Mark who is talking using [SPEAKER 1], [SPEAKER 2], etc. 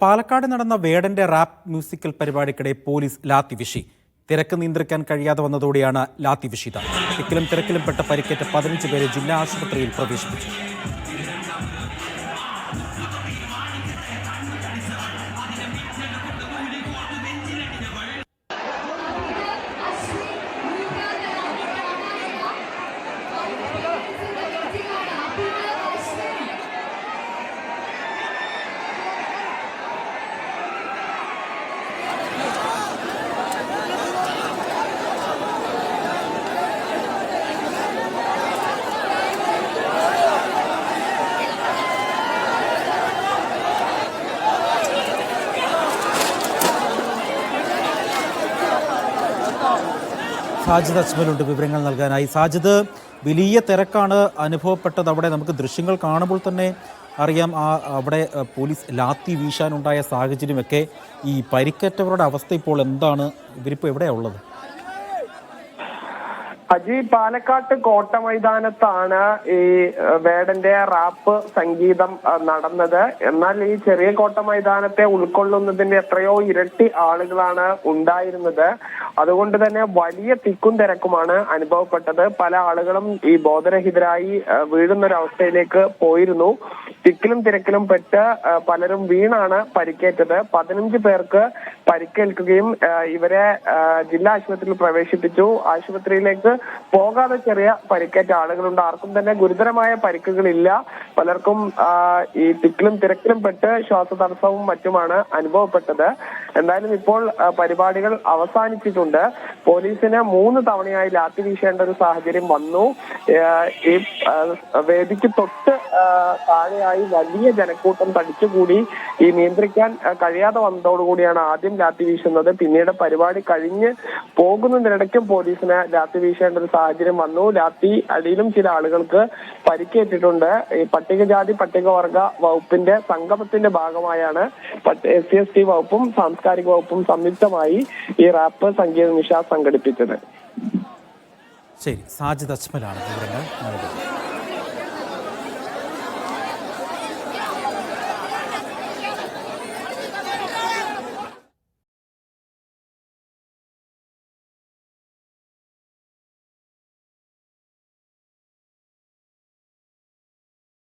[SPEAKER 1] പാലക്കാട് നടന്ന വേടന്റെ rap musical പരിപാടിക്കിടെ police ലാത്തിവിശി. തിരക്ക് നിയന്ത്രിക്കാൻ കഴിയാതെ വന്നതോടെയാണ് ലാത്തിവിശിത. തിക്കിലും പെട്ട പരിക്കേറ്റ 15 പേരെ ജില്ലാ ആശുപത്രിയിൽ പ്രവേശിപ്പിച്ചു. സാജിദ് അജ്മലുണ്ട് വിവരങ്ങൾ നൽകാനായി. സാജിദ്, വലിയ തിരക്കാണ് അനുഭവപ്പെട്ടത്. അവിടെ നമുക്ക് ദൃശ്യങ്ങൾ കാണുമ്പോൾ തന്നെ അറിയാം അവിടെ പോലീസ് ലാത്തി വീശാനുണ്ടായ സാഹചര്യമൊക്കെ. ഈ പരിക്കേറ്റവരുടെ അവസ്ഥ ഇപ്പോൾ എന്താണ്? ഇവരിപ്പോൾ എവിടെയാണ് ഉള്ളത്?
[SPEAKER 2] അജി, പാലക്കാട്ട് കോട്ട മൈതാനത്താണ് ഈ വേടന്റെ റാപ്പ് സംഗീതം നടന്നത്. എന്നാൽ ഈ ചെറിയ കോട്ട മൈതാനത്തെ ഉൾക്കൊള്ളുന്നതിന്റെ എത്രയോ ഇരട്ടി ആളുകളാണ് ഉണ്ടായിരുന്നത്. അതുകൊണ്ട് തന്നെ വലിയ തിക്കും തിരക്കുമാണ് അനുഭവപ്പെട്ടത്. പല ആളുകളും ഈ ബോധരഹിതരായി വീഴുന്നൊരവസ്ഥയിലേക്ക് പോയിരുന്നു. തിക്കിലും തിരക്കിലും പെട്ട് പലരും വീണാണ് പരിക്കേറ്റത്. 15 പേർക്ക് പരിക്കേൽക്കുകയും ഇവരെ ജില്ലാ ആശുപത്രിയിൽ പ്രവേശിപ്പിച്ചു. ആശുപത്രിയിലേക്ക് പോകാതെ ചെറിയ പരിക്കേറ്റ ആളുകളുണ്ട്. ആർക്കും തന്നെ ഗുരുതരമായ പരിക്കുകളില്ല. പലർക്കും ഈ തിക്കിലും തിരക്കിലും പെട്ട് ശ്വാസതടസ്സവും മറ്റുമാണ് അനുഭവപ്പെട്ടത്. എന്തായാലും ഇപ്പോൾ പരിപാടികൾ അവസാനിച്ചിട്ടുണ്ട്. പോലീസിന് 3 തവണയായി ലാത്തി വീശേണ്ട ഒരു സാഹചര്യം വന്നു. ഈ വേദിക്ക് തൊട്ട് താഴെയായി വലിയ ജനക്കൂട്ടം തടിച്ചുകൂടി ഈ നിയന്ത്രിക്കാൻ കഴിയാതെ വന്നതോടുകൂടിയാണ് ആദ്യം ലാത്തി വീശുന്നത്. പിന്നീട് പരിപാടി കഴിഞ്ഞ് പോകുന്നതിനിടയ്ക്കും പോലീസിന് ലാത്തി വീശേണ്ട ഒരു സാഹചര്യം വന്നു. ലാത്തി അടിയിലും ചില ആളുകൾക്ക് പരിക്കേറ്റിട്ടുണ്ട്. ഈ പട്ടികജാതി പട്ടികവർഗ വകുപ്പിന്റെ സംഗമത്തിന്റെ ഭാഗമായാണ് SC/ST വകുപ്പും സാംസ്കാരിക വകുപ്പും സംയുക്തമായി ഈ റാപ്പ് സംഗീത നിശ സംഘടിപ്പിച്ചത്.
[SPEAKER 1] ശരി, സാജിദ് അജ്മലാണ് വിവരങ്ങൾ നൽകുന്നത്.